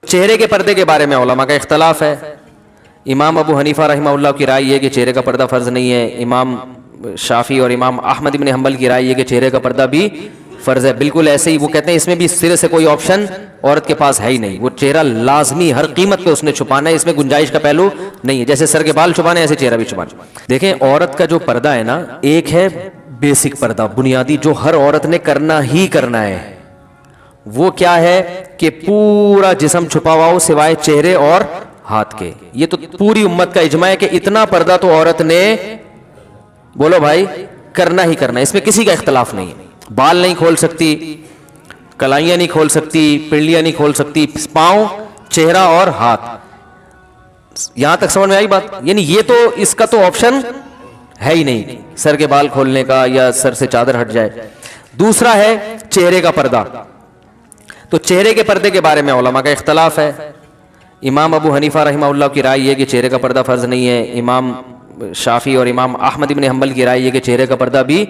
چہرے کے پردے کے بارے میں علماء کا اختلاف ہے. امام ابو حنیفہ رحمہ اللہ کی رائے یہ کہ چہرے کا پردہ فرض نہیں ہے. امام شافعی اور امام احمد بن حنبل کی رائے یہ کہ چہرے کا پردہ بھی فرض ہے. بالکل ایسے ہی وہ کہتے ہیں اس میں بھی سرے سے کوئی آپشن عورت کے پاس ہے ہی نہیں. وہ چہرہ لازمی ہر قیمت پہ اس نے چھپانا ہے, اس میں گنجائش کا پہلو نہیں ہے. جیسے سر کے بال چھپانے ایسے چہرہ بھی چھپانا. دیکھیں عورت کا جو پردہ ہے نا, ایک ہے بیسک پردہ بنیادی جو ہر عورت نے کرنا ہی کرنا ہے. وہ کیا ہے کہ پورا جسم چھپا ہوا ہو سوائے چہرے اور ہاتھ کے. یہ تو پوری امت کا اجماع ہے کہ اتنا پردہ تو عورت نے, بولو بھائی, کرنا ہی کرنا ہے. اس میں کسی کا اختلاف نہیں ہے. بال نہیں کھول سکتی, کلائیاں نہیں کھول سکتی, پنڈلیاں نہیں کھول سکتی, پاؤں, چہرہ اور ہاتھ. یہاں تک سمجھ میں آئی بات؟ یعنی یہ تو اس کا تو آپشن ہے ہی نہیں سر کے بال کھولنے کا یا سر سے چادر ہٹ جائے. دوسرا ہے چہرے کا پردہ. تو چہرے کے پردے کے بارے میں علماء کا اختلاف ہے. امام ابو حنیفہ رحمہ اللہ کی رائے یہ کہ چہرے کا پردہ فرض نہیں ہے. امام شافعی اور امام احمد بن حنبل کی رائے یہ کہ چہرے کا پردہ بھی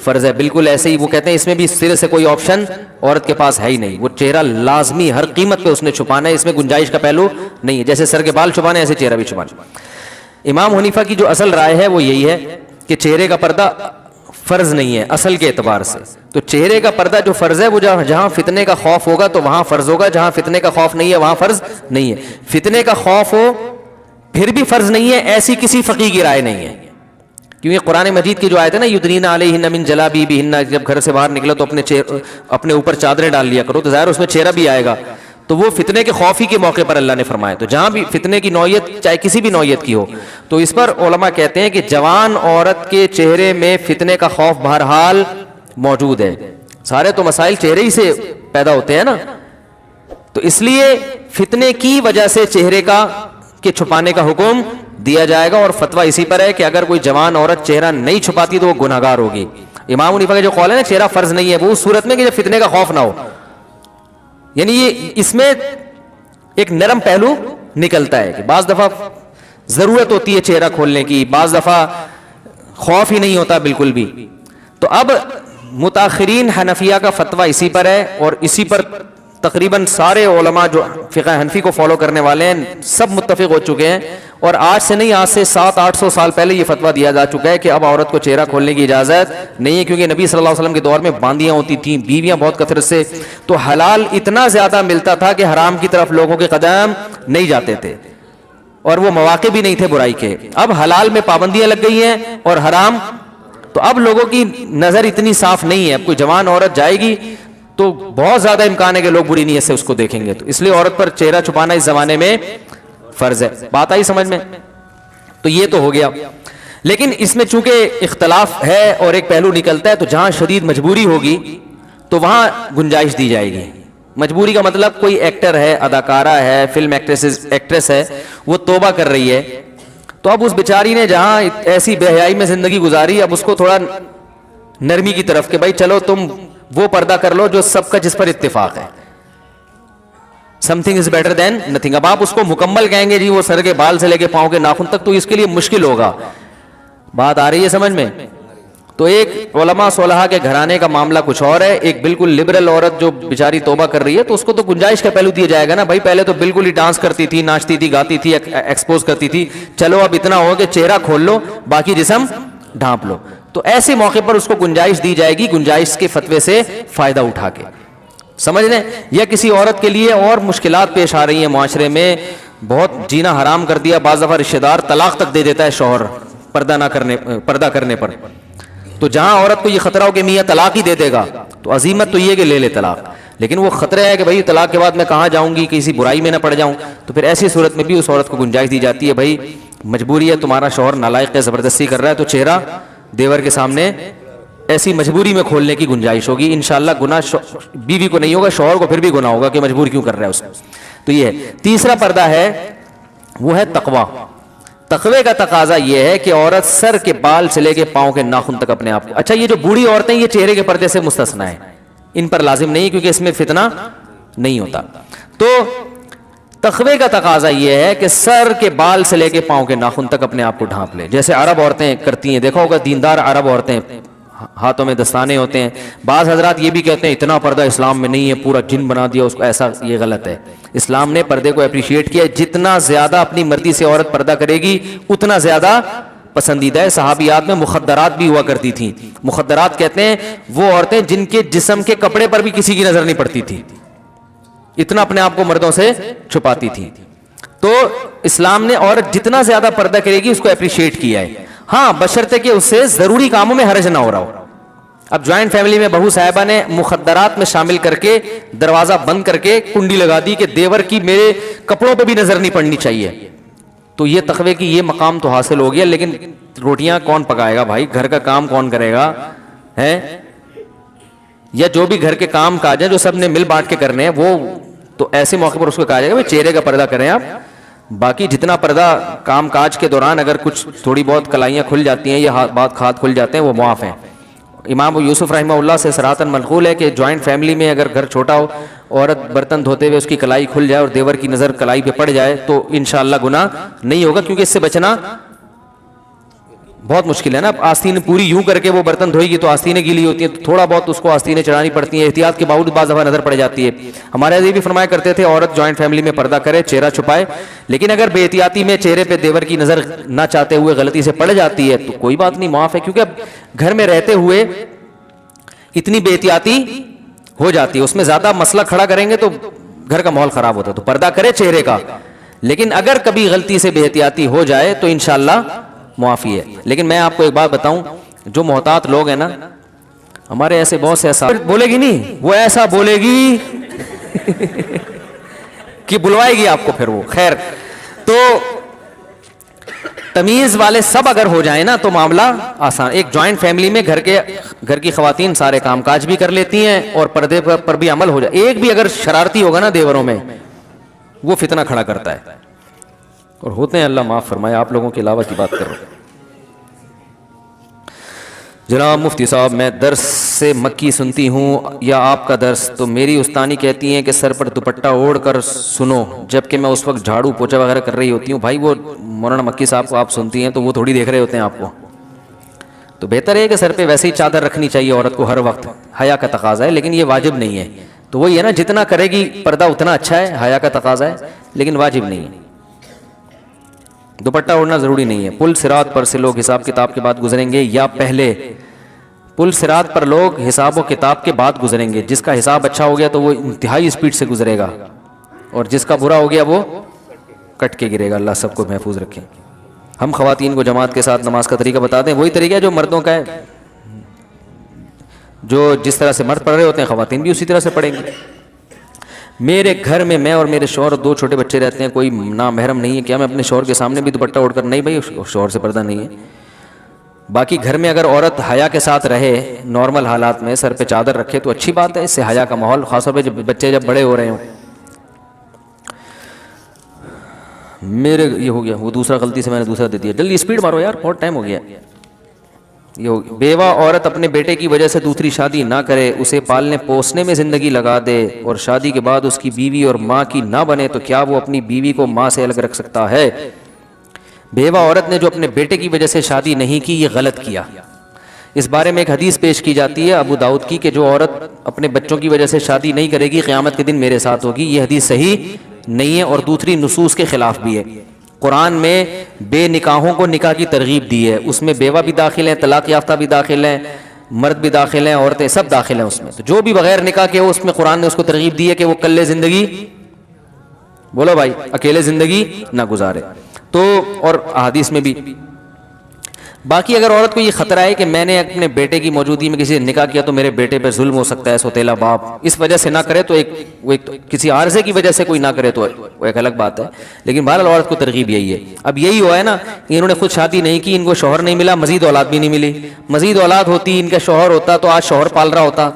فرض ہے. بالکل ایسے ہی وہ کہتے ہیں اس میں بھی سرے سے کوئی آپشن عورت کے پاس ہے ہی نہیں. وہ چہرہ لازمی ہر قیمت پہ اس نے چھپانا ہے, اس میں گنجائش کا پہلو نہیں ہے. جیسے سر کے بال چھپانے ایسے چہرہ بھی چھپانا. امام حنیفہ کی جو اصل رائے ہے وہ یہی ہے کہ چہرے کا پردہ فرض نہیں ہے اصل کے اعتبار سے. تو چہرے کا پردہ جو فرض ہے وہ جہاں فتنے کا خوف ہوگا تو وہاں فرض ہوگا, جہاں فتنے کا خوف نہیں ہے وہاں فرض نہیں ہے. فتنے کا خوف ہو پھر بھی فرض نہیں ہے, ایسی کسی فقیہ کی رائے نہیں ہے. کیونکہ قرآن مجید کی جو آیت ہے نا, یدنین علیہن من جلابیبہن, جب گھر سے باہر نکلو تو اپنے اوپر چادریں ڈال لیا کرو, تو ظاہر اس میں چہرہ بھی آئے گا. تو وہ فتنے کے خوف ہی کے موقع پر اللہ نے فرمایا. تو جہاں بھی فتنے کی نوعیت چاہے کسی بھی نوعیت کی ہو, تو اس پر علماء کہتے ہیں کہ جوان عورت کے چہرے میں فتنے کا خوف بہرحال موجود ہے. سارے تو مسائل چہرے ہی سے پیدا ہوتے ہیں نا, تو اس لیے فتنے کی وجہ سے چہرے کے چھپانے کا حکم دیا جائے گا. اور فتویٰ اسی پر ہے کہ اگر کوئی جوان عورت چہرہ نہیں چھپاتی تو وہ گنہگار ہوگی. امام حنیفہ کا جو قول ہے نا چہرہ فرض نہیں ہے, وہ اس صورت میں کہ جب فتنے کا خوف نہ ہو. یعنی یہ اس میں ایک نرم پہلو نکلتا ہے کہ بعض دفعہ ضرورت ہوتی ہے چہرہ کھولنے کی, بعض دفعہ خوف ہی نہیں ہوتا بالکل بھی. تو اب متاخرین حنفیہ کا فتویٰ اسی پر ہے, اور اسی پر تقریباً سارے علماء جو فقہ حنفی کو فالو کرنے والے ہیں سب متفق ہو چکے ہیں. اور آج سے نہیں, آج سے 700-800 سال پہلے یہ فتویٰ دیا جا چکا ہے کہ اب عورت کو چہرہ کھولنے کی اجازت نہیں ہے. کیونکہ نبی صلی اللہ علیہ وسلم کے دور میں باندیاں ہوتی تھیں, بیویاں بہت کثرت سے, تو حلال اتنا زیادہ ملتا تھا کہ حرام کی طرف لوگوں کے قدم نہیں جاتے تھے, اور وہ مواقع بھی نہیں تھے برائی کے. اب حلال میں پابندیاں لگ گئی ہیں اور حرام, تو اب لوگوں کی نظر اتنی صاف نہیں ہے. اب کوئی جوان عورت جائے گی تو بہت زیادہ امکان ہے کہ لوگ بری نیت سے اس کو دیکھیں گے. تو اس لیے عورت پر چہرہ چھپانا اس زمانے میں فرض ہے. بات آئی سمجھ میں؟ تو یہ تو ہو گیا. لیکن اس میں چونکہ اختلاف ہے اور ایک پہلو نکلتا ہے, تو جہاں شدید مجبوری ہوگی تو وہاں گنجائش دی جائے گی. مجبوری کا مطلب کوئی ایکٹر ہے, اداکارہ ہے, فلم ایکٹریس ہے, وہ توبہ کر رہی ہے, تو اب اس بیچاری نے جہاں ایسی بے حیائی میں زندگی گزاری, اب اس کو تھوڑا نرمی کی طرف کہ بھائی چلو تم وہ پردہ کر لو جو سب کا جس پر اتفاق ہے. something is better than nothing. اب آپ اس کو مکمل کہیں گے جی وہ سر کے بال سے لے کے پاؤں کے ناخن تک, تو اس کے لیے مشکل ہوگا. بات آ رہی ہے سمجھ میں؟ تو ایک علماء صلحاء کے گھرانے کا معاملہ کچھ اور ہے, ایک بالکل لبرل عورت جو بیچاری توبہ کر رہی ہے, تو اس کو تو گنجائش کا پہلو دیا جائے گا نا. بھائی پہلے تو بالکل ہی ڈانس کرتی تھی, ناچتی تھی, گاتی تھی, ایکسپوز کرتی تھی, چلو اب اتنا ہو کہ چہرہ کھول لو, باقی جسم ڈھانپ لو. تو ایسے موقع پر اس کو گنجائش دی جائے گی, گنجائش کے فتوے سے فائدہ اٹھا کے. سمجھ لیں؟ یا کسی عورت کے لیے اور مشکلات پیش آ رہی ہیں معاشرے میں, بہت جینا حرام کر دیا, بعض دفعہ رشتہ دار طلاق تک دے دیتا ہے شوہر پردہ کرنے پر. تو جہاں عورت کو یہ خطرہ ہو کہ میاں طلاق ہی دے دے گا, تو عزیمت تو یہ کہ لے لے طلاق. لیکن وہ خطرہ ہے کہ بھائی طلاق کے بعد میں کہاں جاؤں گی, کسی برائی میں نہ پڑ جاؤں. تو پھر ایسی صورت میں بھی اس عورت کو گنجائش دی جاتی ہے, بھائی مجبوری ہے, تمہارا شوہر نالائق ہے, زبردستی کر رہا ہے, تو چہرہ دیور کے سامنے ایسی مجبوری میں کھولنے کی گنجائش ہوگی. انشاءاللہ گناہ بیوی کو نہیں ہوگا, شوہر کو پھر بھی گناہ ہوگا کہ مجبور کیوں کر رہا ہے اس کو. تو یہ ہے. تیسرا پردہ ہے وہ ہے تقوی. تقوی کا تقاضا یہ ہے کہ عورت سر کے بال سے لے کے پاؤں کے ناخن تک اپنے آپ کو, اچھا یہ جو بوڑھی عورتیں یہ چہرے کے پردے سے مستثنا ہے, ان پر لازم نہیں کیونکہ اس میں فتنہ نہیں ہوتا. تو تقوی کا تقاضا یہ ہے کہ سر کے بال سے لے کے پاؤں کے ناخن تک اپنے آپ کو ڈھانپ لے, جیسے عرب عورتیں کرتی ہیں. دیکھا ہوگا دیندار عرب عورتیں ہاتھوں میں دستانے ہوتے ہیں. بعض حضرات یہ بھی کہتے ہیں اتنا پردہ اسلام میں نہیں ہے, پورا جن بنا دیا اس کو, ایسا یہ غلط ہے. اسلام نے پردے کو اپریشیٹ کیا ہے. جتنا زیادہ اپنی مرضی سے عورت پردہ کرے گی اتنا زیادہ پسندیدہ ہے. صحابیات میں مخدرات بھی ہوا کرتی تھیں. مخدرات کہتے ہیں وہ عورتیں جن کے جسم کے کپڑے پر بھی کسی کی نظر نہیں پڑتی تھی, اتنا اپنے آپ کو مردوں سے چھپاتی تھی. تو اسلام نے عورت جتنا زیادہ پردہ کرے گی اس کو اپریشیٹ کیا ہے. ہاں بشرطے کہ اس سے ضروری کاموں میں حرج نہ ہو رہا ہو. اب جوائنٹ فیملی میں بہو صاحبہ نے مخدرات میں شامل کر کے دروازہ بند کر کے کنڈی لگا دی کہ دیور کی میرے کپڑوں پہ بھی نظر نہیں پڑنی چاہیے, تو یہ تقوی کی یہ مقام تو حاصل ہو گیا, لیکن روٹیاں کون پکائے گا بھائی, گھر کا کام کون کرے گا ہے, یا جو بھی گھر کے کام کاج ہیں جو سب نے مل بانٹ کے کرنے ہیں, وہ تو ایسے موقع پر اس کو کہا جائے گا چہرے کا پردہ کریں آپ. باقی جتنا پردہ کام کاج کے دوران اگر کچھ تھوڑی بہت کلائیاں کھل جاتی ہیں یا بات ہاتھ کھل جاتے ہیں وہ معاف ہیں. امام یوسف رحمہ اللہ سے صراحتاً منقول ہے کہ جوائنٹ فیملی میں اگر گھر چھوٹا ہو, عورت برتن دھوتے ہوئے اس کی کلائی کھل جائے اور دیور کی نظر کلائی پہ پڑ جائے تو انشاءاللہ گناہ نہیں ہوگا, کیونکہ اس سے بچنا بہت مشکل ہے نا. اب آستین پوری یوں کر کے وہ برتن دھوئے گی تو آستینیں گیلی ہوتی ہیں, تو تھوڑا بہت اس کو آستینیں چڑھانی پڑتی ہیں, احتیاط کے باوجود بعض دفعہ نظر پڑ جاتی ہے. ہمارے یہ بھی فرمایا کرتے تھے عورت جوائنٹ فیملی میں پردہ کرے, چہرہ چھپائے, لیکن اگر بے احتیاطی میں چہرے پہ دیور کی نظر نہ چاہتے ہوئے غلطی سے پڑ جاتی ہے تو کوئی بات نہیں, معاف ہے. کیونکہ اب گھر میں رہتے ہوئے اتنی بے احتیاطی ہو جاتی ہے, اس میں زیادہ مسئلہ کھڑا کریں گے تو گھر کا ماحول خراب ہوتا ہے. تو پردہ کرے چہرے کا, لیکن اگر کبھی غلطی سے بے احتیاطی ہو جائے تو انشاءاللہ معافی ہے. لیکن میں آپ کو ایک بات بتاؤں, جو محتاط لوگ ہیں نا, ہمارے ایسے بہت سے ایسا بولے گی نہیں, وہ ایسا بولے گی کہ بلوائے گی آپ کو پھر وہ. خیر, تو تمیز والے سب اگر ہو جائیں نا تو معاملہ آسان. ایک جوائنٹ فیملی میں گھر کی خواتین سارے کام کاج بھی کر لیتی ہیں اور پردے پر بھی عمل ہو جائے. ایک بھی اگر شرارتی ہوگا نا دیوروں میں, وہ فتنہ کھڑا کرتا ہے, اور ہوتے ہیں, اللہ معاف فرمائے. آپ لوگوں کے علاوہ کی بات کر رہا ہوں. جناب مفتی صاحب, میں درس سے مکی سنتی ہوں یا آپ کا درس, تو میری استانی کہتی ہیں کہ سر پر دوپٹہ اوڑھ کر سنو, جبکہ میں اس وقت جھاڑو پوچھا وغیرہ کر رہی ہوتی ہوں. بھائی وہ مولانا مکی صاحب کو آپ سنتی ہیں تو وہ تھوڑی دیکھ رہے ہوتے ہیں آپ کو, تو بہتر ہے کہ سر پہ ویسے ہی چادر رکھنی چاہیے عورت کو ہر وقت, حیا کا تقاضا ہے, لیکن یہ واجب نہیں ہے. تو وہی ہے نا, جتنا کرے گی پردہ اتنا اچھا ہے, حیا کا تقاضا ہے لیکن واجب نہیں ہے. دوپٹہ اوڑھنا ضروری نہیں ہے. پل صراط پر سے لوگ حساب کتاب کے بعد گزریں گے یا پہلے؟ پل صراط پر لوگ حساب و کتاب کے بعد گزریں گے. جس کا حساب اچھا ہو گیا تو وہ انتہائی اسپیڈ سے گزرے گا, اور جس کا برا ہو گیا وہ کٹ کے گرے گا. اللہ سب کو محفوظ رکھیں. ہم خواتین کو جماعت کے ساتھ نماز کا طریقہ بتاتے ہیں, وہی طریقہ ہے جو مردوں کا ہے. جو جس طرح سے مرد پڑھ رہے ہوتے ہیں خواتین بھی اسی طرح سے پڑھیں گے. میرے گھر میں میں اور میرے شوہر 2 چھوٹے بچے رہتے ہیں, کوئی نامحرم نہیں ہے, کیا میں اپنے شوہر کے سامنے بھی دوپٹہ اوڑھ کر؟ نہیں بھائی, شوہر سے پردہ نہیں ہے. باقی گھر میں اگر عورت حیا کے ساتھ رہے, نارمل حالات میں سر پہ چادر رکھے تو اچھی بات ہے, اس سے حیا کا ماحول, خاص طور پہ جب بچے بڑے ہو رہے ہوں. میرے یہ ہو گیا, وہ دوسرا غلطی سے میں نے دوسرا دے دیا. جلدی اسپیڈ مارو یار, بہت ٹائم ہو گیا. یہ ہو گیا. بیوہ عورت اپنے بیٹے کی وجہ سے دوسری شادی نہ کرے, اسے پالنے پوسنے میں زندگی لگا دے اور شادی کے بعد اس کی بیوی اور ماں کی نہ بنے, تو کیا وہ اپنی بیوی کو ماں سے الگ رکھ سکتا ہے؟ بیوہ عورت نے جو اپنے بیٹے کی وجہ سے شادی نہیں کی, یہ غلط کیا. اس بارے میں ایک حدیث پیش کی جاتی ہے ابو داؤد کی, کہ جو عورت اپنے بچوں کی وجہ سے شادی نہیں کرے گی قیامت کے دن میرے ساتھ ہوگی. یہ حدیث صحیح نہیں ہے اور دوسری نصوص کے خلاف بھی ہے. قرآن میں بے نکاحوں کو نکاح کی ترغیب دی ہے, اس میں بیوہ بھی داخل ہیں, طلاق یافتہ بھی داخل ہیں, مرد بھی داخل ہیں, عورتیں سب داخل ہیں اس میں. تو جو بھی بغیر نکاح کے ہو اس میں قرآن نے اس کو ترغیب دی ہے کہ وہ کلے زندگی, بولو بھائی, اکیلے زندگی نہ گزارے. تو اور احادیث میں بھی. باقی اگر عورت کو یہ خطرہ ہے کہ میں نے اپنے بیٹے کی موجودگی میں کسی سے نکاح کیا تو میرے بیٹے پہ ظلم ہو سکتا ہے, سوتیلا باپ, اس وجہ سے نہ کرے, تو کسی عارضے کی وجہ سے کوئی نہ کرے تو وہ ایک الگ بات ہے. لیکن بہرحال عورت کو ترغیب یہی ہے. اب یہی ہوا ہے نا, انہوں نے خود شادی نہیں کی, ان کو شوہر نہیں ملا, مزید اولاد بھی نہیں ملی. مزید اولاد ہوتی, ان کا شوہر ہوتا تو آج شوہر پال رہا ہوتا.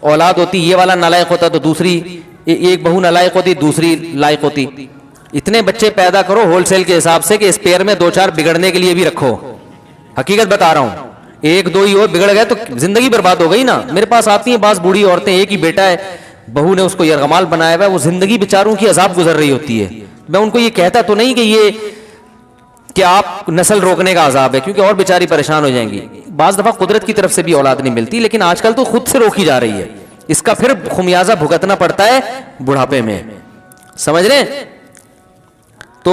اولاد ہوتی, یہ والا نالائق ہوتا تو دوسری, ایک بہو نالائق ہوتی, دوسری لائق ہوتی. اتنے بچے پیدا کرو ہول سیل کے حساب سے کہ اس پیر میں 2-4 بگڑنے کے لیے بھی رکھو. حقیقت بتا رہا ہوں, 1-2 ہی اور بگڑ گئے تو زندگی برباد ہو گئی نا. میرے پاس آتی ہیں بعض بوڑھی عورتیں, ایک ہی بیٹا ہے, بہو نے اس کو یرغمال بنایا ہوا ہے, وہ زندگی بیچاروں کی عذاب گزر رہی ہوتی ہے. میں ان کو یہ کہتا تو نہیں کہ یہ کہ آپ نسل روکنے کا عذاب ہے, کیونکہ اور بیچاری پریشان ہو جائیں گی. بعض دفعہ قدرت کی طرف سے بھی اولاد نہیں ملتی، لیکن آج کل تو خود سے روکی جا رہی ہے، اس کا پھر خمیازہ بھگتنا پڑتا ہے بڑھاپے میں، سمجھ رہے ہیں؟ تو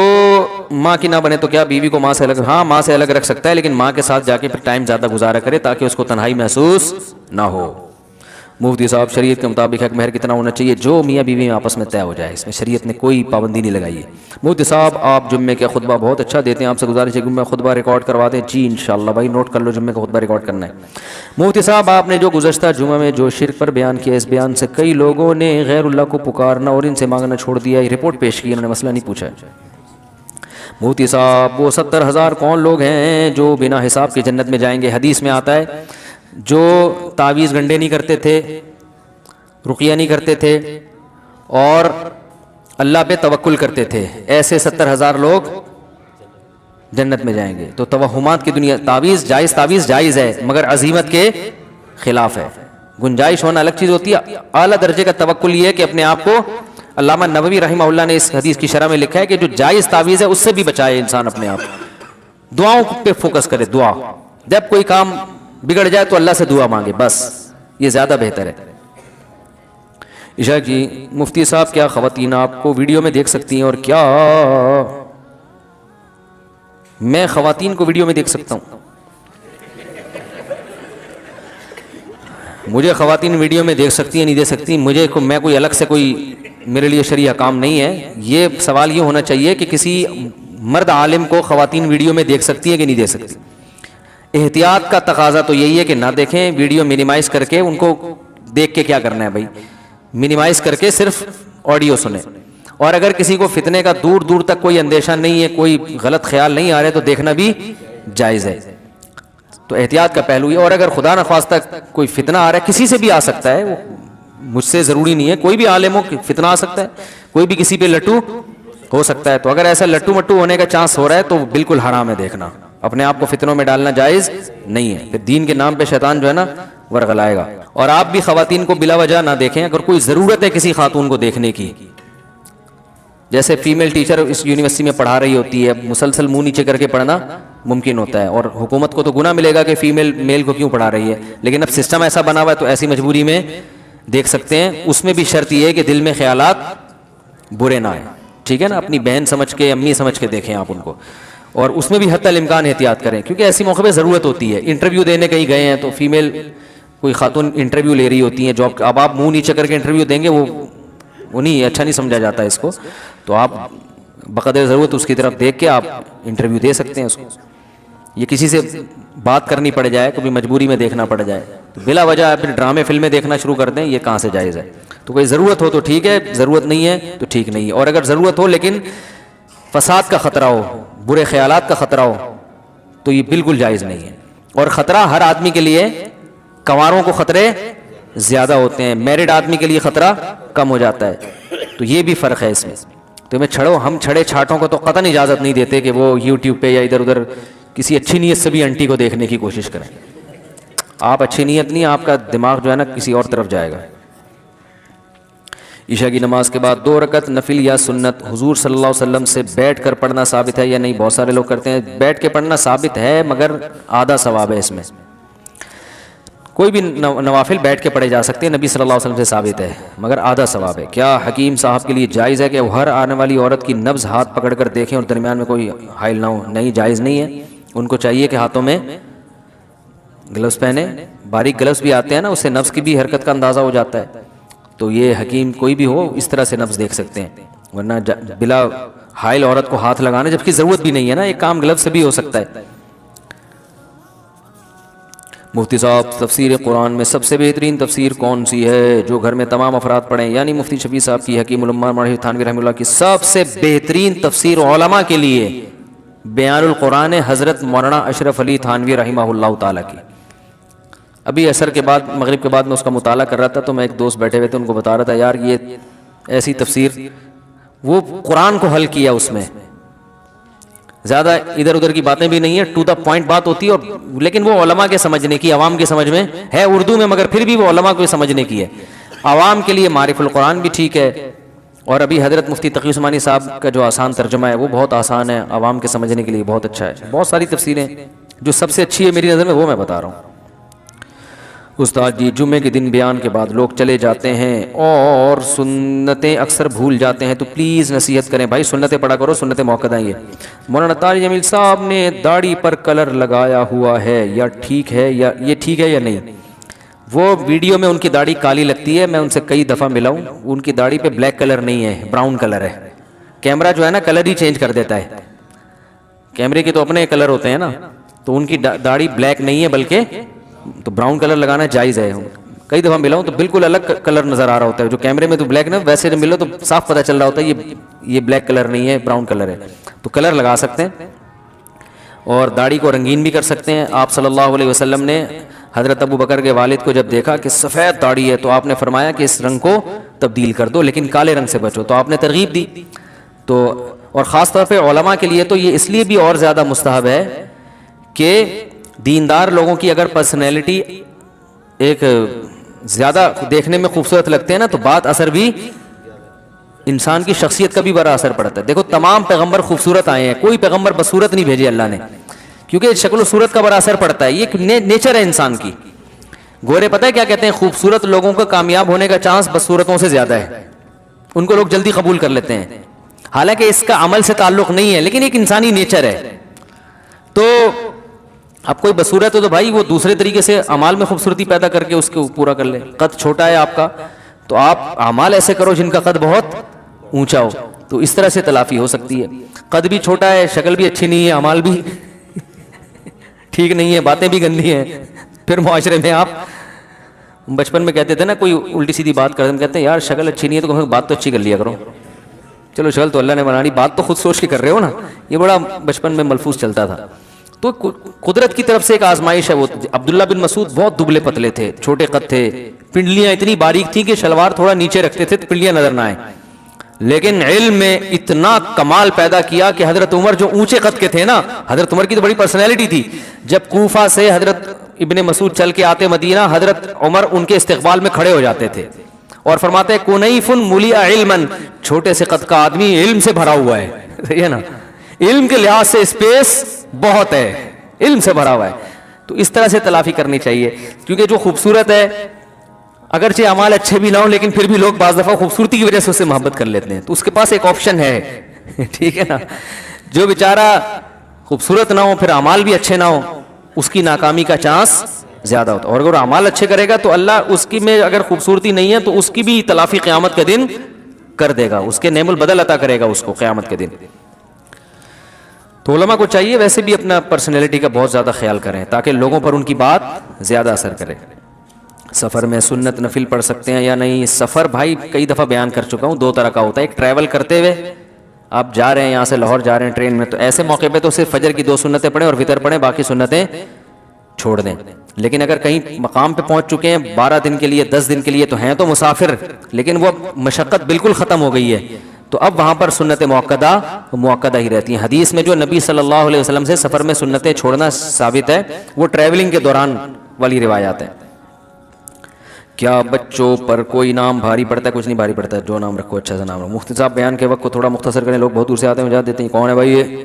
ماں کی نہ بنے تو کیا، بیوی کو ماں سے الگ، ہاں ماں سے الگ رکھ سکتا ہے، لیکن ماں کے ساتھ جا کے پھر ٹائم زیادہ گزارا کرے تاکہ اس کو تنہائی محسوس نہ ہو۔ مفتی صاحب شریعت کے مطابق حق مہر کتنا ہونا چاہیے؟ جو میاں بیوی میں آپس میں طے ہو جائے، اس میں شریعت نے کوئی پابندی نہیں لگائی ہے۔ مفتی صاحب آپ جمعے کا خطبہ بہت اچھا دیتے ہیں، آپ سے گزارش ہے کہ میں خطبہ ریکارڈ کروا دیں۔ جی انشاءاللہ بھائی، نوٹ کر لو، جمعے کا خطبہ ریکارڈ کرنا ہے۔ مفتی صاحب آپ نے جو گزشتہ جمعہ میں جو شرک پر بیان کیا، اس بیان سے کئی لوگوں نے غیر اللہ کو پکارنا اور ان سے مانگنا چھوڑ دیا، یہ رپورٹ پیش کی، انہوں نے مسئلہ نہیں پوچھا ہے۔ مفتی صاحب وہ 70,000 کون لوگ ہیں جو بنا حساب کے جنت میں جائیں گے؟ حدیث میں آتا ہے جو تعویذ گنڈے نہیں کرتے تھے، رقیہ نہیں کرتے تھے اور اللہ پہ توکل کرتے تھے، ایسے 70,000 لوگ جنت میں جائیں گے۔ تو توہمات کی دنیا، تعویذ جائز ہے مگر عزیمت کے خلاف ہے۔ گنجائش ہونا الگ چیز ہوتی ہے، اعلیٰ درجے کا توکل یہ ہے کہ اپنے آپ کو، علامہ نووی رحمہ اللہ نے اس حدیث کی شرح میں لکھا ہے کہ جو جائز تعویذ ہے اس سے بھی بچائے انسان اپنے آپ، دعاؤں پہ فوکس کرے، دعا، جب کوئی کام بگڑ جائے تو اللہ سے دعا مانگے، بس یہ زیادہ بہتر ہے۔ عشاء جی، مفتی صاحب کیا خواتین آپ کو ویڈیو میں دیکھ سکتی ہیں؟ اور کیا میں خواتین کو ویڈیو میں دیکھ سکتا ہوں؟ مجھے خواتین ویڈیو میں دیکھ سکتی ہیں نہیں دیکھ سکتی، میں کوئی الگ سے کوئی میرے لیے شرعی احکام نہیں ہے۔ یہ سوال یہ ہونا چاہیے کہ کسی مرد عالم کو خواتین ویڈیو میں دیکھ سکتی ہیں کہ نہیں دیکھ سکتی۔ احتیاط کا تقاضا تو یہی ہے کہ نہ دیکھیں، ویڈیو منیمائز کر کے، ان کو دیکھ کے کیا کرنا ہے بھائی، منیمائز کر کے صرف آڈیو سنیں۔ اور اگر کسی کو فتنے کا دور دور تک کوئی اندیشہ نہیں ہے، کوئی غلط خیال نہیں آ رہے تو دیکھنا بھی جائز ہے، تو احتیاط کا پہلو ہے۔ اور اگر خدا نخواستہ کوئی فتنہ آ رہا ہے، کسی سے بھی آ سکتا ہے، وہ مجھ سے ضروری نہیں ہے، کوئی بھی عالم ہو فتنہ آ سکتا ہے، کوئی بھی کسی پہ لٹو ہو سکتا ہے، تو اگر ایسا لٹو مٹو ہونے کا چانس ہو رہا ہے تو بالکل حرام ہے دیکھنا، اپنے آپ کو فتنوں میں ڈالنا جائز نہیں ہے، پھر دین کے نام پہ شیطان جو ہے نا ورغلائے گا۔ اور آپ بھی خواتین کو بلا وجہ نہ دیکھیں، اگر کوئی ضرورت ہے کسی خاتون کو دیکھنے کی، جیسے فیمیل ٹیچر اس یونیورسٹی میں پڑھا رہی ہوتی ہے، مسلسل منہ نیچے کر کے پڑھنا ممکن ہوتا ہے، اور حکومت کو تو گناہ ملے گا کہ فیمیل میل کو کیوں پڑھا رہی ہے، لیکن اب سسٹم ایسا بنا ہوا ہے تو ایسی مجبوری میں دیکھ سکتے ہیں۔ اس میں بھی شرط یہ ہے کہ دل میں خیالات برے نہ آئیں، ٹھیک ہے نا، اپنی بہن سمجھ کے، امی سمجھ کے دیکھیں آپ ان کو، اور اس میں بھی حتی الامکان احتیاط کریں، کیونکہ ایسی موقع پہ ضرورت ہوتی ہے۔ انٹرویو دینے کہیں گئے ہیں تو فیمیل کوئی خاتون انٹرویو لے رہی ہوتی ہیں جاب، اب آپ منہ نیچے کر کے انٹرویو دیں گے، وہ نہیں، اچھا نہیں سمجھا جاتا ہے اس کو، تو آپ بقدر ضرورت اس کی طرف دیکھ کے آپ انٹرویو دے سکتے ہیں اس کو۔ یہ کسی سے بات کرنی پڑ جائے، کبھی مجبوری میں دیکھنا پڑ جائے تو بلا وجہ پھر ڈرامے فلمیں دیکھنا شروع کر دیں، یہ کہاں سے جائز ہے؟ تو کوئی ضرورت ہو تو ٹھیک ہے، ضرورت نہیں ہے تو ٹھیک نہیں ہے۔ اور اگر ضرورت ہو لیکن فساد کا خطرہ ہو، برے خیالات کا خطرہ ہو، تو یہ بالکل جائز نہیں ہے۔ اور خطرہ ہر آدمی کے لیے، کنواروں کو خطرے زیادہ ہوتے ہیں، میرڈ آدمی کے لیے خطرہ کم ہو جاتا ہے، تو یہ بھی فرق ہے اس میں۔ تو میں ہم چھڑے چھاٹوں کو تو قطعاً اجازت نہیں دیتے کہ وہ یوٹیوب پہ یا ادھر ادھر کسی اچھی نیت سے بھی انٹی کو دیکھنے کی کوشش کریں۔ آپ اچھی نیت نہیں، آپ کا دماغ جو ہے نا کسی اور طرف جائے گا۔ عشاء کی نماز کے بعد 2 رکعت نفل یا سنت حضور صلی اللہ علیہ وسلم سے بیٹھ کر پڑھنا ثابت ہے یا نہیں؟ بہت سارے لوگ کرتے ہیں، بیٹھ کے پڑھنا ثابت ہے مگر آدھا ثواب ہے اس میں۔ کوئی بھی نوافل بیٹھ کے پڑھے جا سکتے ہیں، نبی صلی اللہ علیہ وسلم سے ثابت ہے مگر آدھا ثواب ہے۔ کیا حکیم صاحب کے لیے جائز ہے کہ وہ ہر آنے والی عورت کی نبض ہاتھ پکڑ کر دیکھیں اور درمیان میں کوئی حائل نہ ہو؟ نہیں، جائز نہیں ہے، ان کو چاہیے کہ ہاتھوں میں گلوز پہنے، باریک گلوز بھی آتے ہیں نا، اس سے نبض کی بھی حرکت کا اندازہ ہو جاتا ہے، تو یہ حکیم کوئی بھی ہو اس طرح سے نبض دیکھ سکتے ہیں، ورنہ بلا حائل عورت کو ہاتھ لگانے جبکہ ضرورت بھی نہیں ہے نا، ایک کام گلوز سے بھی ہو سکتا ہے۔ مفتی صاحب تفسیر قرآن میں سب سے بہترین تفسیر کون سی ہے جو گھر میں تمام افراد پڑھیں؟ یعنی مفتی شفیع صاحب کی حکیم الامہ مولوی تھانوی رحمہ اللہ کی سب سے بہترین تفسیر علماء کے لیے بیان القرآن حضرت مولانا اشرف علی تھانوی رحمہ اللہ تعالیٰ کی۔ ابھی عصر کے بعد، مغرب کے بعد میں اس کا مطالعہ کر رہا تھا تو میں ایک دوست بیٹھے ہوئے تھے، ان کو بتا رہا تھا یار یہ ایسی تفسیر، وہ قرآن کو حل کیا اس میں، زیادہ ادھر ادھر کی باتیں بھی نہیں ہے، ٹو دا پوائنٹ بات ہوتی ہے، اور لیکن وہ علماء کے سمجھنے کی، عوام کے سمجھ میں ہے اردو میں، مگر پھر بھی وہ علماء کو سمجھنے کی ہے۔ عوام کے لیے معرف القرآن بھی ٹھیک ہے، اور ابھی حضرت مفتی تقی عثمانی صاحب کا جو آسان ترجمہ ہے وہ بہت آسان ہے، عوام کے سمجھنے کے لیے بہت اچھا ہے۔ بہت ساری تفسیریں جو سب سے اچھی ہے میری نظر میں وہ میں بتا رہا ہوں. استاد جی جمعے کے دن بیان کے بعد لوگ چلے جاتے ہیں اور سنتیں اکثر بھول جاتے ہیں, تو پلیز نصیحت کریں. بھائی سنتیں پڑھا کرو, سنتیں موقع دیں. مولانا طارق جمیل صاحب نے داڑھی پر کلر لگایا ہوا ہے, یا ٹھیک ہے, یا یہ ٹھیک ہے یا نہیں؟ وہ ویڈیو میں ان کی داڑھی کالی لگتی ہے, میں ان سے کئی دفعہ ملا ہوں, ان کی داڑھی پہ بلیک کلر نہیں ہے, براؤن کلر ہے. کیمرہ جو ہے نا کلر ہی چینج کر دیتا ہے, کیمرے کے تو اپنے کلر ہوتے ہیں نا, تو ان کی داڑھی بلیک نہیں ہے بلکہ تو براؤن کلر لگانا جائز ہے. کئی دفعہ ملا ہوں تو بالکل الگ کلر نظر آ رہا ہوتا ہے, جو کیمرے میں تو بلیک نا, ویسے جب ملو تو صاف پتہ چل رہا ہوتا ہے یہ بلیک کلر نہیں ہے, براؤن کلر ہے. تو کلر لگا سکتے ہیں اور داڑھی کو رنگین بھی کر سکتے ہیں. آپ صلی اللہ علیہ وسلم نے حضرت ابو بکر کے والد کو جب دیکھا کہ سفید داڑھی ہے تو آپ نے فرمایا کہ اس رنگ کو تبدیل کر دو, لیکن کالے رنگ سے بچو, تو آپ نے ترغیب دی. تو اور خاص طور پہ علماء کے لیے تو یہ اس لیے بھی اور زیادہ مستحب ہے کہ دیندار لوگوں کی اگر پرسنالٹی ایک زیادہ دیکھنے میں خوبصورت لگتے ہیں نا, تو بات اثر بھی انسان کی شخصیت کا بھی بڑا اثر پڑتا ہے. دیکھو تمام پیغمبر خوبصورت آئے ہیں, کوئی پیغمبر بصورت نہیں بھیجے اللہ نے, کیونکہ شکل و صورت کا بڑا اثر پڑتا ہے. یہ نیچر ہے انسان کی. گورے پتہ ہے کیا کہتے ہیں, خوبصورت لوگوں کا کامیاب ہونے کا چانس بصورتوں سے زیادہ ہے, ان کو لوگ جلدی قبول کر لیتے ہیں. حالانکہ اس کا عمل سے تعلق نہیں ہے, لیکن ایک انسانی نیچر ہے. تو اب کوئی بصورت ہے تو بھائی وہ دوسرے طریقے سے اعمال میں خوبصورتی پیدا کر کے اس کو پورا کر لے. قد چھوٹا ہے آپ کا تو آپ اعمال ایسے کرو جن کا قد بہت اونچا ہو, تو اس طرح سے تلافی ہو سکتی ہے. قد بھی چھوٹا ہے, شکل بھی اچھی نہیں ہے, اعمال بھی ٹھیک نہیں ہے, باتیں بھی گندی ہیں, پھر معاشرے میں آپ بچپن میں کہتے تھے نا, کوئی الٹی سیدھی بات کرتے ہیں, کہتے ہیں یار شکل اچھی نہیں ہے تو بات تو اچھی کر لیا کرو. چلو شکل تو اللہ نے بنا لی, بات تو خود سوچ کے کر رہے ہو نا. یہ بڑا بچپن میں ملفوظ چلتا تھا. تو قدرت کی طرف سے ایک آزمائش ہے. وہ عبداللہ بن مسعود بہت دبلے پتلے تھے, چھوٹے قد تھے, پنڈلیاں اتنی باریک تھیں کہ شلوار تھوڑا نیچے رکھتے تھے تو پنڈلیاں نظر نہ آئیں, لیکن علم میں اتنا کمال پیدا کیا کہ حضرت عمر جو اونچے قد کے تھے نا, حضرت عمر کی تو بڑی پرسنالٹی تھی, جب کوفہ سے حضرت ابن مسعود چل کے آتے مدینہ, حضرت عمر ان کے استقبال میں کھڑے ہو جاتے تھے اور فرماتے ہیں کنیف ملیا علما, چھوٹے سے قد کا آدمی علم سے بھرا ہوا ہے. صحیح ہے نا, علم کے لحاظ سے اسپیس بہت ہے, علم سے بھرا ہوا ہے. تو اس طرح سے تلافی کرنی چاہیے, کیونکہ جو خوبصورت ہے اگرچہ اعمال اچھے بھی نہ ہوں, لیکن پھر بھی لوگ بعض دفعہ خوبصورتی کی وجہ سے اس سے محبت کر لیتے ہیں, تو اس کے پاس ایک آپشن ہے. ٹھیک ہے نا, جو بیچارہ خوبصورت نہ ہو پھر اعمال بھی اچھے نہ ہو, اس کی ناکامی کا چانس زیادہ ہوتا ہے. اور اگر اعمال اچھے کرے گا تو اللہ اس کی میں اگر خوبصورتی نہیں ہے تو اس کی بھی تلافی قیامت کے دن کر دے گا, اس کے نعم البدل عطا کرے گا اس کو قیامت کے دن. تو علماء کو چاہیے ویسے بھی اپنا پرسنالٹی کا بہت زیادہ خیال کریں تاکہ لوگوں پر ان کی بات زیادہ اثر کرے. سفر میں سنت نفل پڑھ سکتے ہیں یا نہیں؟ سفر بھائی کئی دفعہ بیان کر چکا ہوں, دو طرح کا ہوتا ہے. ایک ٹریول کرتے ہوئے آپ جا رہے ہیں یہاں سے لاہور جا رہے ہیں ٹرین میں, تو ایسے موقع پہ تو صرف فجر کی 2 سنتیں پڑھیں اور وتر پڑھیں, باقی سنتیں چھوڑ دیں. لیکن اگر کہیں مقام پہ پہنچ چکے ہیں 12 دن کے لیے 10 دن کے لیے, تو ہیں تو مسافر, لیکن وہ مشقت بالکل ختم ہو گئی ہے, تو اب وہاں پر سنت موقدہ ہی رہتی ہیں. حدیث میں جو نبی صلی اللہ علیہ وسلم سے سفر میں سنتیں چھوڑنا ثابت ہے وہ ٹریولنگ کے دوران والی روایات ہیں. کیا بچوں پر کوئی نام بھاری پڑتا ہے؟ کچھ نہیں بھاری پڑتا ہے, جو نام رکھو اچھا سا نام رکھو. مفتی صاحب بیان کے وقت کو تھوڑا مختصر کریں, لوگ بہت دور سے آتے ہیں, مجھے دیتے ہیں کون ہے بھائی یہ.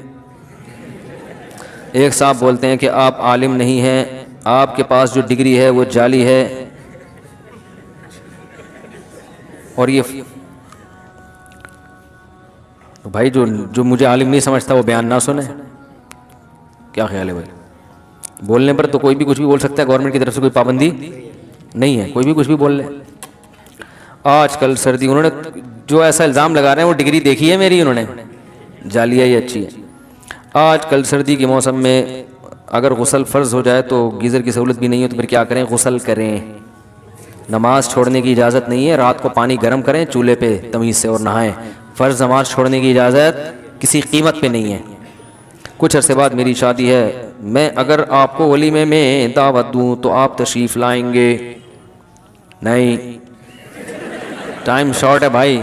ایک صاحب بولتے ہیں کہ آپ عالم نہیں ہیں, آپ کے پاس جو ڈگری ہے وہ جعلی ہے, اور یہ بھائی جو مجھے عالم نہیں سمجھتا وہ بیان نہ سنے. کیا خیال ہے بھائی؟ بولنے پر تو کوئی بھی کچھ بھی بول سکتا ہے, گورنمنٹ کی طرف سے کوئی پابندی نہیں ہے, کوئی بھی کچھ بھی بول لے. آج کل سردی, انہوں نے جو ایسا الزام لگا رہے ہیں وہ ڈگری دیکھی ہے میری, انہوں نے جعلی ہے, یہ اچھی ہے. آج کل سردی کے موسم میں اگر غسل فرض ہو جائے تو گیزر کی سہولت بھی نہیں ہو تو پھر کیا کریں؟ غسل کریں. نماز چھوڑنے کی اجازت نہیں ہے, رات کو پانی گرم کریں چولہے پہ تمیز سے اور نہائیں. فرض نماز چھوڑنے کی اجازت کسی قیمت پہ نہیں ہے. کچھ عرصے بعد میری شادی ہے, میں اگر آپ کو ولیمے میں دعوت دوں تو آپ تشریف لائیں گے؟ نہیں, ٹائم شارٹ ہے بھائی,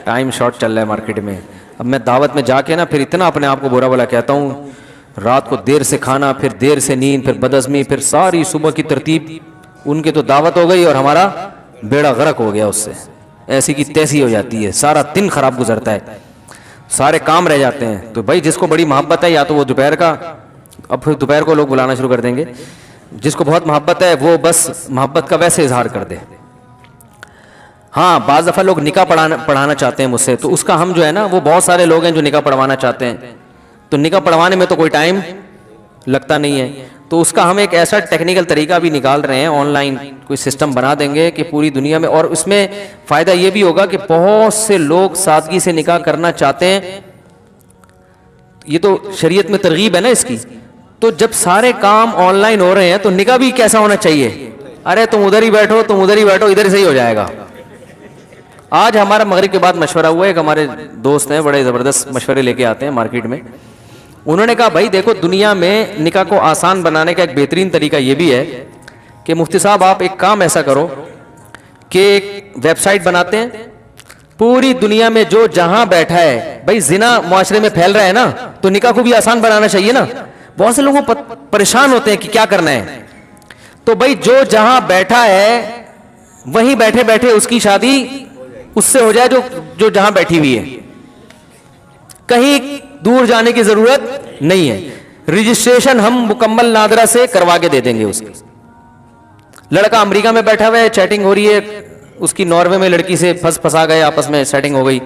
ٹائم شارٹ چل رہا ہے مارکیٹ میں. اب میں دعوت میں جا کے نا پھر اتنا اپنے آپ کو برا بلا کہتا ہوں, رات کو دیر سے کھانا, پھر دیر سے نیند, پھر بدعزمی, پھر ساری صبح کی ترتیب. ان کی تو دعوت ہو گئی اور ہمارا بیڑا غرق ہو گیا اس سے, ایسی کی تیسی ہو جاتی ہے, سارا دن خراب گزرتا ہے, سارے کام رہ جاتے ہیں. تو بھائی جس کو بڑی محبت ہے یا تو وہ دوپہر کا اب پھر دوپہر کو لوگ بلانا شروع کر دیں گے. جس کو بہت محبت ہے وہ بس محبت کا ویسے اظہار کر دے. ہاں بعض دفعہ لوگ نکاح پڑھانا چاہتے ہیں مجھ سے, تو اس کا ہم جو ہے نا, وہ بہت سارے لوگ ہیں جو نکاح پڑھوانا چاہتے ہیں, تو نکاح پڑھوانے میں تو کوئی ٹائم لگتا نہیں ہے, تو اس کا ہم ایک ایسا ٹیکنیکل طریقہ بھی نکال رہے ہیں, آن لائن کوئی سسٹم بنا دیں گے کہ پوری دنیا میں, اور اس میں فائدہ یہ بھی ہوگا کہ بہت سے لوگ سادگی سے نکاح کرنا چاہتے ہیں. یہ تو شریعت میں ترغیب ہے نا اس کی. تو جب سارے کام آن لائن ہو رہے ہیں تو نکاح بھی کیسا ہونا چاہیے؟ ارے تم ادھر ہی بیٹھو, تم ادھر ہی بیٹھو, ادھر سے ہی ہو جائے گا. آج ہمارا مغرب کے بعد مشورہ ہوا ہے, ایک ہمارے دوست ہیں بڑے زبردست مشورے لے کے آتے ہیں مارکیٹ میں. انہوں نے کہا بھائی دیکھو, دنیا میں نکاح کو آسان بنانے کا ایک بہترین طریقہ یہ بھی ہے کہ مفتی صاحب آپ ایک کام ایسا کرو کہ ایک ویب سائٹ بناتے ہیں, پوری دنیا میں جو جہاں بیٹھا ہے, بھائی زنا معاشرے میں پھیل رہا ہے نا, تو نکاح کو بھی آسان بنانا چاہیے نا. بہت سے لوگوں پریشان ہوتے ہیں کہ کیا کرنا ہے, تو بھائی جو جہاں بیٹھا ہے وہیں بیٹھے بیٹھے اس کی شادی اس سے ہو جائے جو جہاں بیٹھی ہوئی ہے, کہیں دور جانے کی ضرورت نہیں ہے. رجسٹریشن ہم مکمل نادرہ سے کروا کے دے دیں گے. اس کی لڑکا امریکہ میں بیٹھا ہوا ہے, چیٹنگ ہو رہی ہے, اس کی ناروے میں لڑکی سے پھنسا گئے, آپس میں سیٹنگ ہو گئی.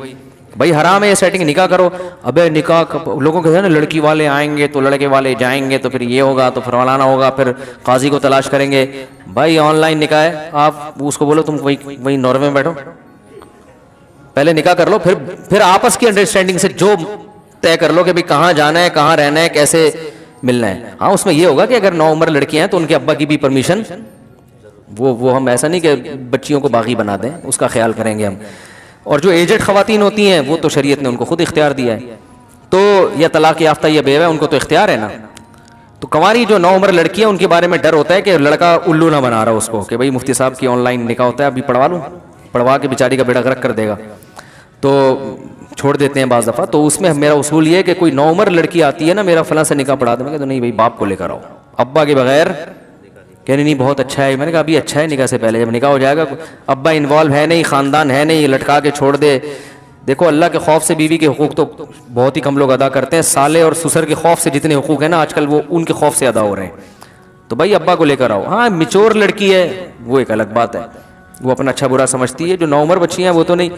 بھائی حرام ہے یہ سیٹنگ, نکاح کرو. ابے نکاح لوگوں کے نا, لڑکی والے آئیں گے تو لڑکے والے جائیں گے, تو پھر یہ ہوگا, تو پھر فلانا ہوگا, پھر قاضی کو تلاش کریں گے. بھائی آن لائن نکاح ہے, آپ اس کو بولو تم وہی ناروے میں بیٹھو, پہلے نکاح کر لو, پھر آپس کی انڈرسٹینڈنگ سے جو طے کر لو کہ بھائی کہاں جانا ہے, کہاں رہنا ہے, کیسے ملنا ہے. ہاں اس میں یہ ہوگا کہ اگر نو عمر لڑکیاں ہیں تو ان کے ابا کی بھی پرمیشن, وہ ہم ایسا نہیں کہ بچیوں کو باغی بنا دیں, اس کا خیال کریں گے ہم. اور جو ایجڈ خواتین ہوتی ہیں وہ تو شریعت نے ان کو خود اختیار دیا ہے, تو یا طلاق یافتہ یا بیوہ, ان کو تو اختیار ہے نا. تو کنواری جو نو عمر لڑکی ہیں ان کے بارے میں ڈر ہوتا ہے کہ لڑکا الو نہ بنا رہا اس کو, کہ بھائی مفتی صاحب کی آن لائن نکاح ہوتا ہے, ابھی پڑھوا لوں, پڑھوا کے بیچاری کا بیڑا غرق کر دے گا, تو چھوڑ دیتے ہیں بعض دفعہ. تو اس میں میرا اصول یہ ہے کہ کوئی نو عمر لڑکی آتی ہے نا, میرا فلاں سے نکاح پڑھا دیں, میں کہتا نہیں بھائی باپ کو لے کر آؤ, ابا کے بغیر. کہنے نہیں بہت اچھا ہے. میں نے کہا ابھی اچھا ہے, نکاح سے پہلے جب نکاح ہو جائے گا, ابا انوالو ہے نہیں, خاندان ہے نہیں, لٹکا کے چھوڑ دے. دیکھو اللہ کے خوف سے بیوی کے حقوق تو بہت ہی کم لوگ ادا کرتے ہیں, سالے اور سسر کے خوف سے جتنے حقوق ہیں نا آج کل وہ ان کے خوف سے ادا ہو رہے ہیں. تو بھائی ابا کو لے کر آؤ. ہاں میچور لڑکی ہے وہ ایک الگ بات ہے, وہ اپنا اچھا برا سمجھتی ہے. جو نو عمر بچی ہیں وہ تو نہیں.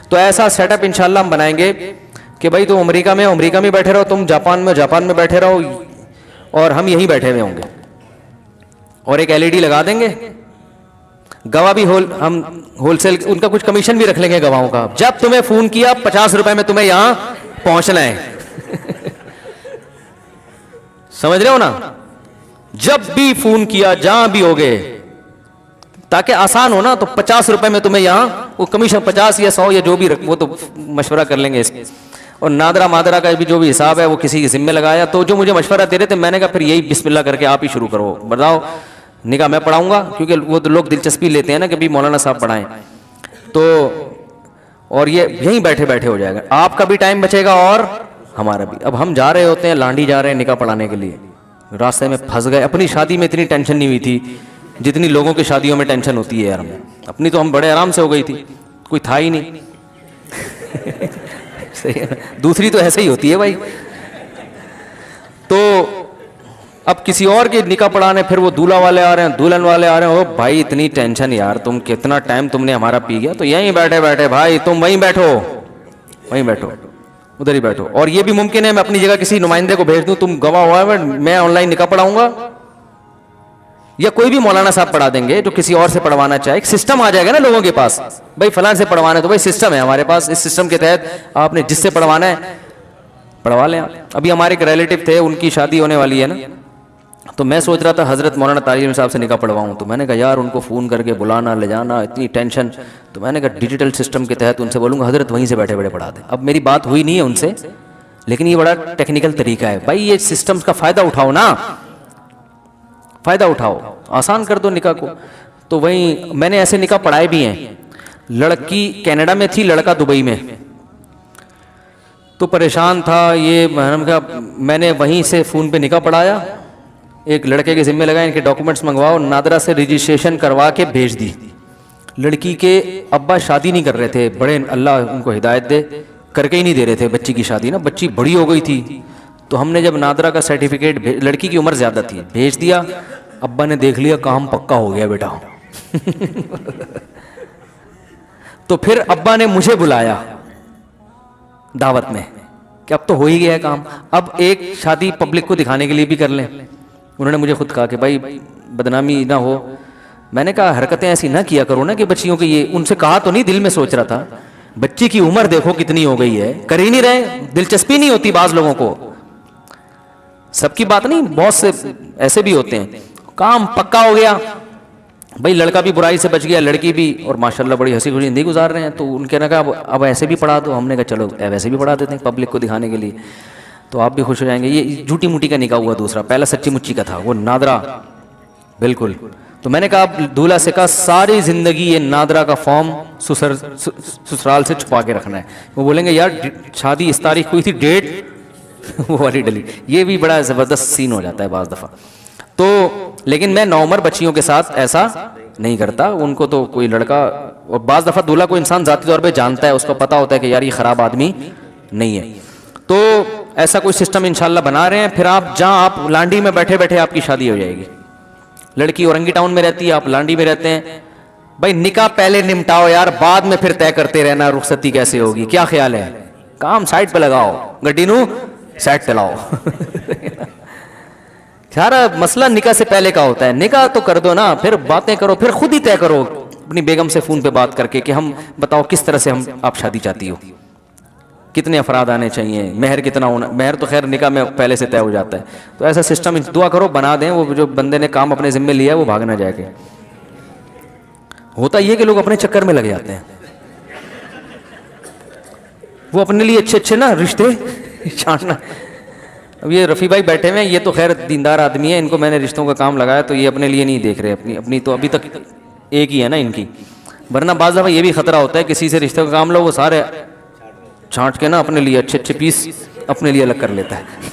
تو ایسا سیٹ اپ انشاءاللہ ہم بنائیں گے کہ بھائی تم امریکہ میں بیٹھے رہو, تم جاپان میں بیٹھے رہو, اور ہم یہیں بیٹھے ہوئے ہوں گے, اور ایک LED لگا دیں گے. گواہ بھی ہم ہول سیل, ان کا کچھ کمیشن بھی رکھ لیں گے گواہوں کا. جب تمہیں فون کیا 50 روپے میں تمہیں یہاں پہنچنا ہے. سمجھ رہے ہو نا, جب بھی فون کیا جہاں بھی ہوگے, تاکہ آسان ہو نا, تو 50 روپے میں تمہیں یہاں, وہ کمیشن 50 یا 100 یا جو بھی وہ تو مشورہ کر لیں گے اس. اور نادرہ مادرہ کا بھی جو بھی حساب ہے وہ کسی کے ذمہ لگایا. تو جو مجھے مشورہ دے رہے تھے, میں نے کہا پھر یہی بسم اللہ کر کے آپ ہی شروع کرو, بتاؤ نکاح میں پڑھاؤں گا, کیونکہ وہ تو لوگ دلچسپی لیتے ہیں نا کہ بھی مولانا صاحب پڑھائیں. تو اور یہ یہیں بیٹھے بیٹھے ہو جائے گا, آپ کا بھی ٹائم بچے گا اور ہمارا بھی. اب ہم جا رہے ہوتے ہیں, لانڈی جا رہے ہیں نکاح پڑھانے کے لیے, راستے میں پھنس گئے. اپنی شادی میں اتنی ٹینشن نہیں ہوئی تھی جتنی لوگوں کی شادیوں میں ٹینشن ہوتی ہے یار. ہمیں اپنی تو ہم بڑے آرام سے ہو گئی تھی, کوئی تھا ہی نہیں. دوسری تو ایسے ہی ہوتی ہے بھائی. تو اب کسی اور کے نکاح پڑھانے, پھر وہ دولہا والے آ رہے ہیں, دلہن والے آ رہے ہیں. او بھائی اتنی ٹینشن یار, تم کتنا ٹائم تم نے ہمارا پی گیا. تو یہیں بیٹھے بیٹھے بھائی تم وہیں بیٹھو, ادھر ہی بیٹھو. اور یہ بھی ممکن ہے میں اپنی جگہ کسی نمائندے کو بھیج دوں, تم گواہ ہوا ہے, میں آن لائن نکاح پڑھاؤں گا, یا کوئی بھی مولانا صاحب پڑھا دیں گے جو کسی اور سے پڑھوانا چاہے. ایک سسٹم آ جائے گا نا لوگوں کے پاس, بھائی فلاں سے پڑھوانا ہے, تو بھائی سسٹم ہے ہمارے پاس, اس سسٹم کے تحت آپ نے جس سے پڑھوانا ہے پڑھوا لیں. ابھی ہمارے ایک ریلیٹو تھے, ان کی شادی ہونے والی ہے نا, تو میں سوچ رہا تھا حضرت مولانا طارق صاحب سے نکاح پڑھواؤں. تو میں نے کہا یار ان کو فون کر کے بلانا لے جانا, اتنی ٹینشن. تو میں نے کہا ڈیجیٹل سسٹم کے تحت ان سے بولوں گا حضرت وہیں سے بیٹھے بیٹھے پڑھا دیں. اب میری بات ہوئی نہیں ہے ان سے, لیکن یہ بڑا ٹیکنیکل طریقہ ہے. بھائی یہ سسٹمز کا فائدہ اٹھاؤ نا, فائدہ اٹھاؤ, آسان کر دو نکاح کو. تو وہیں میں نے ایسے نکاح پڑھائے بھی ہیں. لڑکی کینیڈا میں تھی, لڑکا دبئی میں. تو پریشان تھا یہ, میں نے وہیں سے فون پہ نکاح پڑھایا, ایک لڑکے کے ذمہ لگا ان کے ڈاکومنٹس منگواؤ, نادرہ سے رجسٹریشن کروا کے بھیج دی. لڑکی کے ابا شادی نہیں کر رہے تھے, بڑے اللہ ان کو ہدایت دے, کر کے ہی نہیں دے رہے تھے بچی کی شادی نا, بچی بڑی ہو گئی تھی. تو ہم نے جب نادرا کا سرٹیفکیٹ، لڑکی کی عمر زیادہ تھی، بھیج دیا، ابا نے دیکھ لیا کام پکا ہو گیا بیٹا تو پھر ابا نے مجھے بلایا دعوت میں کہ اب تو ہو ہی گیا ہے کام، اب ایک شادی پبلک کو دکھانے کے لیے بھی کر لیں۔ انہوں نے مجھے خود کہا کہ بھائی بدنامی نہ ہو۔ میں نے کہا حرکتیں ایسی نہ کیا کرو نا کہ بچیوں کے، یہ ان سے کہا تو نہیں، دل میں سوچ رہا تھا بچی کی عمر دیکھو کتنی ہو گئی ہے، کر ہی نہیں رہے، دلچسپی نہیں ہوتی بعض لوگوں کو، سب کی بات نہیں، بہت سے ایسے بھی ہوتے ہیں۔ کام پکا ہو گیا بھائی، لڑکا بھی برائی سے بچ گیا، لڑکی بھی، اور ماشاءاللہ بڑی ہنسی خوشی زندگی گزار رہے ہیں۔ تو ان کے نے کہا اب ایسے بھی پڑھا دو، ہم نے کہا چلو ویسے بھی پڑھا دیتے ہیں پبلک کو دکھانے کے لیے، تو آپ بھی خوش ہو جائیں گے۔ یہ جھوٹی موٹی کا نکاح ہوا دوسرا، پہلا سچی مچی کا تھا، وہ نادرا بالکل۔ تو میں نے کہا دولہا سے کہا ساری زندگی یہ نادرا کا فارم سسرال سے چھپا کے رکھنا ہے۔ وہ بولیں گے یار شادی اس تاریخ کو تھی، ڈیٹ وہ والی ڈلی۔ یہ بھی بڑا زبردست سین ہو جاتا ہے بعض دفعہ۔ تو لیکن میں نوعمر بچیوں کے ساتھ ایسا نہیں کرتا، ان کو تو کوئی لڑکا، اور بعض دفعہ دولہا کو انسان ذاتی طور پہ جانتا ہے، اس کو پتا ہوتا ہے کہ یار یہ خراب آدمی نہیں ہے، تو ایسا کوئی سسٹم انشاءاللہ بنا رہے ہیں۔ پھر آپ جہاں آپ لانڈی میں بیٹھے بیٹھے آپ کی شادی ہو جائے گی، لڑکی اورنگی ٹاؤن میں رہتی ہے، آپ لانڈی میں رہتے ہیں، بھائی نکاح پہلے نمٹاؤ یار، بعد میں پھر طے کرتے رہنا رخصتی کیسے ہوگی، کیا خیال ہے؟ کام سائڈ پہ لگاؤ، گڈی نو سائڈ پہ لاؤ سارا مسئلہ نکاح سے پہلے کا ہوتا ہے، نکاح تو کر دو نا، پھر باتیں کرو، پھر خود ہی طے کرو اپنی بیگم سے فون پہ بات کر کے کہ ہم بتاؤ کس طرح سے آپ شادی چاہتی ہو، کتنے افراد آنے چاہیے، مہر کتنا ہونا، مہر تو خیر نکاح میں پہلے سے طے ہو جاتا ہے، تو ایسا سسٹم دعا کرو بنا دیں، وہ جو بندے نے کام اپنے ذمہ لیا ہے وہ بھاگ نہ جائے گا۔ ہوتا یہ کہ لوگ اپنے چکر میں لگ جاتے ہیں، وہ اپنے لیے اچھے اچھے نا رشتے چھانٹنا۔ اب یہ رفیع بھائی بیٹھے ہوئے ہیں، یہ تو خیر دیندار آدمی ہے، ان کو میں نے رشتوں کا کام لگایا تو یہ اپنے لیے نہیں دیکھ رہے، اپنی تو ابھی تک ایک ہی ہے نا ان کی، ورنہ بعض دفعہ یہ بھی خطرہ ہوتا ہے کسی سے رشتوں کا کام لو وہ سارے چھانٹ کے نا اپنے لیے اچھے اچھے پیس اپنے لیے الگ کر لیتا ہے